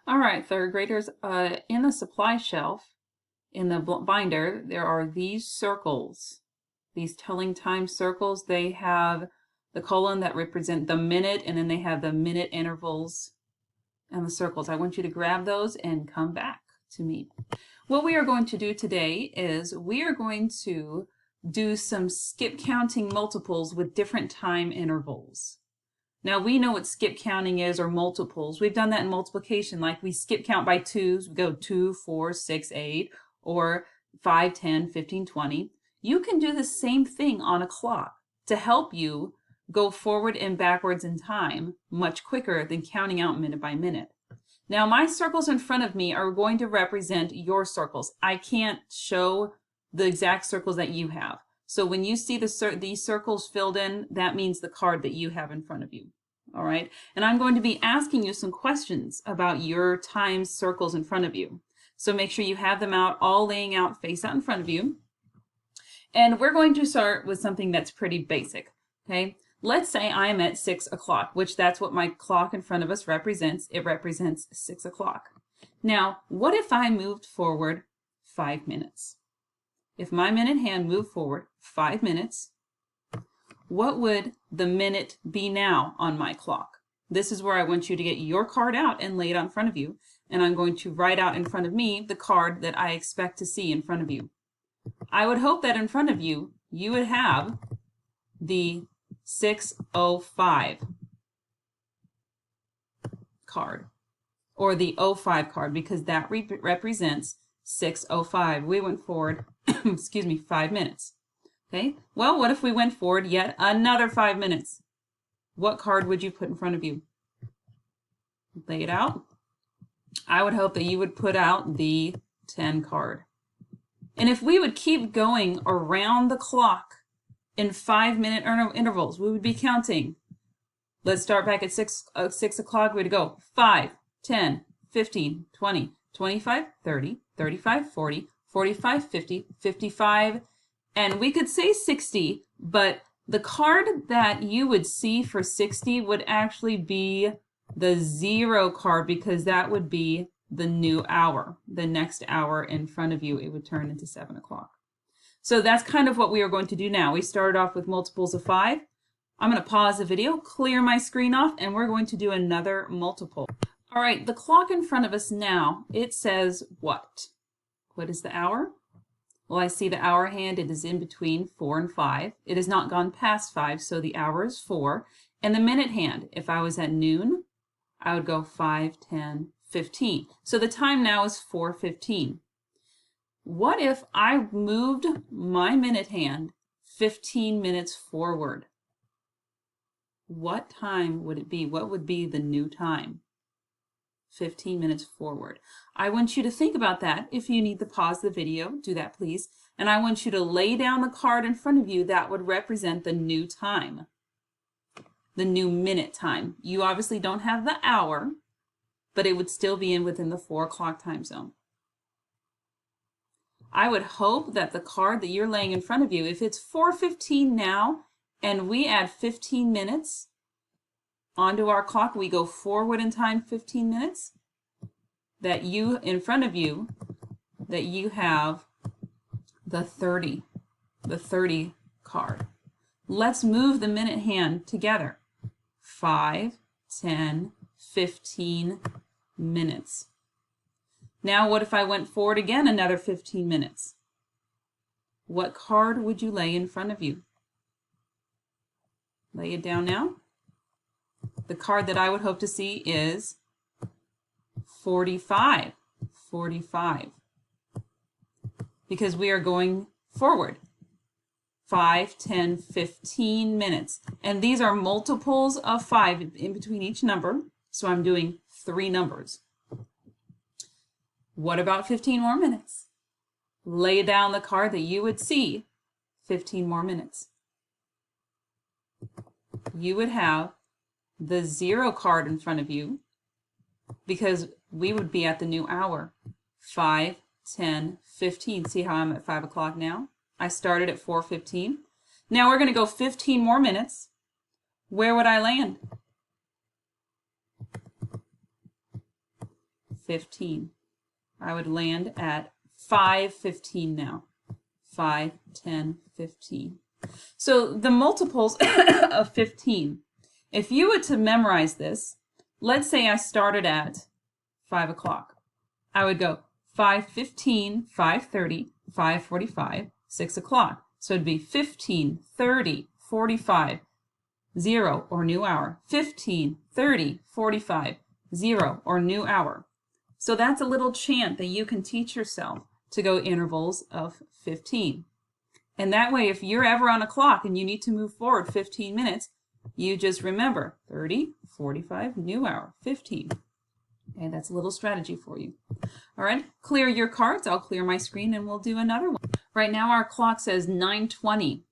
All right, third graders, in the supply shelf, in the binder, there are these circles, these telling time circles. They have the colon that represent the minute, and then they have the minute intervals and the circles. I want you to grab those and come back to me. What we are going to do today is we are going to do some skip counting multiples with different time intervals. Now we know what skip counting is, or multiples. We've done that in multiplication, like we skip count by twos. We go 2, 4, 6, 8, or 5, 10, 15, 20. You can do the same thing on a clock to help you go forward and backwards in time much quicker than counting out minute by minute. Now my circles in front of me are going to represent your circles. I can't show the exact circles that you have. So when you see these circles filled in, that means the card that you have in front of you. All right, and I'm going to be asking you some questions about your time circles in front of you. So make sure you have them out, all laying out face out in front of you. And we're going to start with something that's pretty basic, okay? Let's say I'm at 6 o'clock, which that's what my clock in front of us represents. It represents 6 o'clock. Now, what if I moved forward 5 minutes? If my minute hand moved forward 5 minutes, what would the minute be now on my clock? This is where I want you to get your card out and lay it out in front of you. And I'm going to write out in front of me the card that I expect to see in front of you. I would hope that in front of you, you would have the 6:05 card, or the 05 card, because that represents 6:05. We went forward, excuse me, 5 minutes. Okay, well, what if we went forward yet another 5 minutes? What card would you put in front of you? Lay it out. I would hope that you would put out the 10 card. And if we would keep going around the clock in 5 minute intervals, we would be counting. Let's start back at 6 o'clock. We'd go 5, 10, 15, 20, 25, 30, 35, 40, 45, 50, 55, and we could say 60, but the card that you would see for 60 would actually be the 0 card, because that would be the new hour. The next hour in front of you, it would turn into 7 o'clock. So that's kind of what we are going to do now. We started off with multiples of 5. I'm going to pause the video, clear my screen off, and we're going to do another multiple. All right, the clock in front of us now, it says what? What is the hour? Well, I see the hour hand. It is in between 4 and 5. It has not gone past 5, so the hour is 4. And the minute hand, if I was at noon, I would go 5, 10, 15. So the time now is 4:15. What if I moved my minute hand 15 minutes forward? What time would it be? What would be the new time? 15 minutes forward. I want you to think about that. If you need to pause the video, do that please. And I want you to lay down the card in front of you that would represent the new time, the new minute time. You obviously don't have the hour, but it would still be within the 4 o'clock time zone. I would hope that the card that you're laying in front of you, if it's 4:15 now and we add 15 minutes onto our clock, we go forward in time 15 minutes, that you, in front of you, that you have the 30 card. Let's move the minute hand together. 5, 10, 15 minutes. Now what if I went forward again another 15 minutes? What card would you lay in front of you? Lay it down now. The card that I would hope to see is 45. 45. Because we are going forward. 5, 10, 15 minutes. And these are multiples of 5 in between each number. So I'm doing 3 numbers. What about 15 more minutes? Lay down the card that you would see 15 more minutes. You would have the 0 card in front of you, because we would be at the new hour. 5, 10, 15. See how I'm at 5 o'clock now? I started at 4:15. Now we're going to go 15 more minutes. Where would I land? 15. I would land at 5:15 now. 5, 10, 15. So the multiples of 15. If you were to memorize this, let's say I started at 5 o'clock. I would go 5:15, 5:30, 5:45, 6 o'clock. So it'd be 15, 30, 45, 0 or new hour. 15, 30, 45, 0 or new hour. So that's a little chant that you can teach yourself to go intervals of 15. And that way, if you're ever on a clock and you need to move forward 15 minutes, you just remember 30, 45, new hour, 15. Okay, that's a little strategy for you. All right, clear your cards. I'll clear my screen and we'll do another one. Right now our clock says 9:20.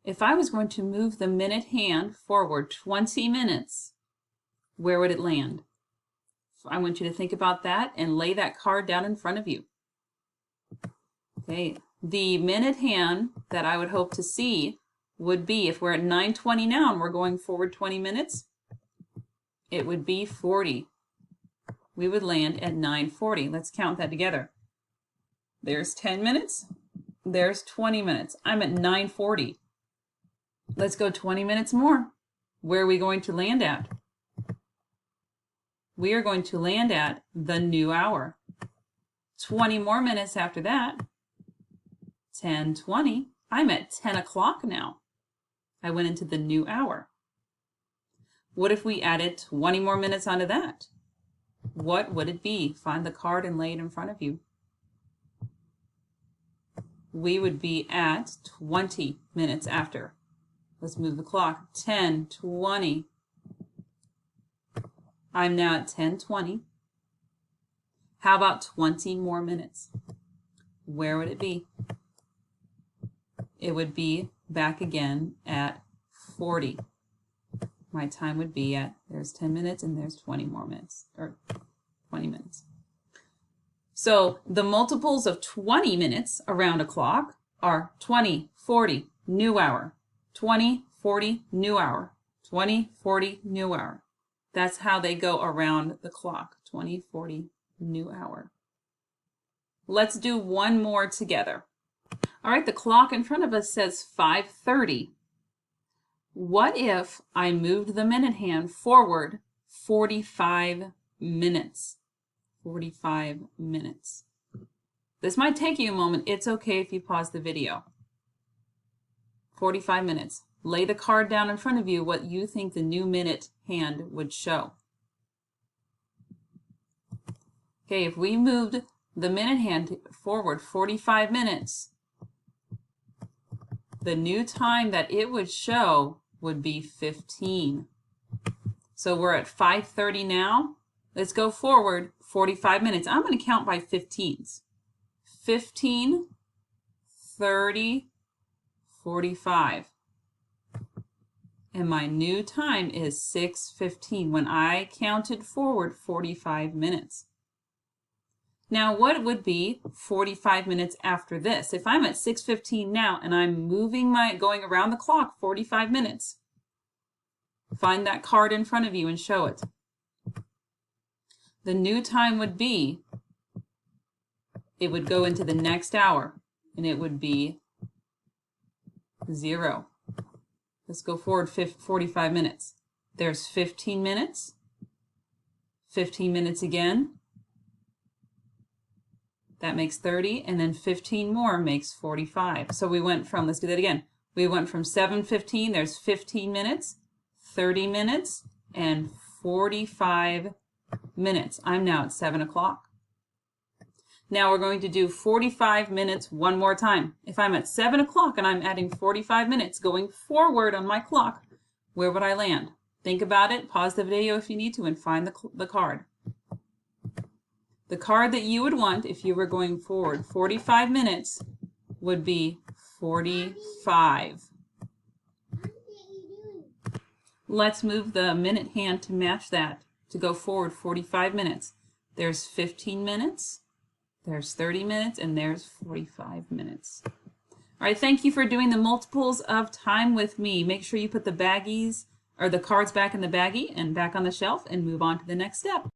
If I was going to move the minute hand forward 20 minutes, where would it land? I want you to think about that and lay that card down in front of you. Okay, the minute hand that I would hope to see would be, if we're at 9:20 now and we're going forward 20 minutes, it would be 40. We would land at 9:40. Let's count that together. There's 10 minutes. There's 20 minutes. I'm at 9:40. Let's go 20 minutes more. Where are we going to land at? We are going to land at the new hour. 20 more minutes after that. 10:20. I'm at 10 o'clock now. I went into the new hour. What if we added 20 more minutes onto that? What would it be? Find the card and lay it in front of you. We would be at 20 minutes after. Let's move the clock. 10, 20. I'm now at 10:20. How about 20 more minutes? Where would it be? It would be back again at 40. My time would be at, there's 10 minutes and there's 20 more minutes, or 20 minutes. So the multiples of 20 minutes around a clock are 20, 40, new hour, 20, 40, new hour, 20, 40, new hour. That's how they go around the clock, 20, 40, new hour. Let's do one more together. All right, the clock in front of us says 5:30. What if I moved the minute hand forward 45 minutes? 45 minutes. This might take you a moment. It's okay if you pause the video. 45 minutes. Lay the card down in front of you what you think the new minute hand would show. Okay, if we moved the minute hand forward 45 minutes, the new time that it would show would be 15. So we're at 5:30 now. Let's go forward 45 minutes. I'm going to count by 15s. 15, 30, 45. And my new time is 6:15 when I counted forward 45 minutes. Now what would be 45 minutes after this? If I'm at 6:15 now and I'm going around the clock 45 minutes, find that card in front of you and show it. The new time would be, it would go into the next hour and it would be 0. Let's go forward 45 minutes. There's 15 minutes, 15 minutes again. That makes 30, and then 15 more makes 45. So we went from, let's do that again. We went from 7:15, there's 15 minutes, 30 minutes, and 45 minutes. I'm now at 7 o'clock. Now we're going to do 45 minutes one more time. If I'm at 7 o'clock and I'm adding 45 minutes going forward on my clock, where would I land? Think about it, pause the video if you need to, and find the card. The card that you would want if you were going forward 45 minutes would be 45. Let's move the minute hand to match that, to go forward 45 minutes. There's 15 minutes, there's 30 minutes, and there's 45 minutes. All right, thank you for doing the multiples of time with me. Make sure you put the baggies or the cards back in the baggie and back on the shelf and move on to the next step.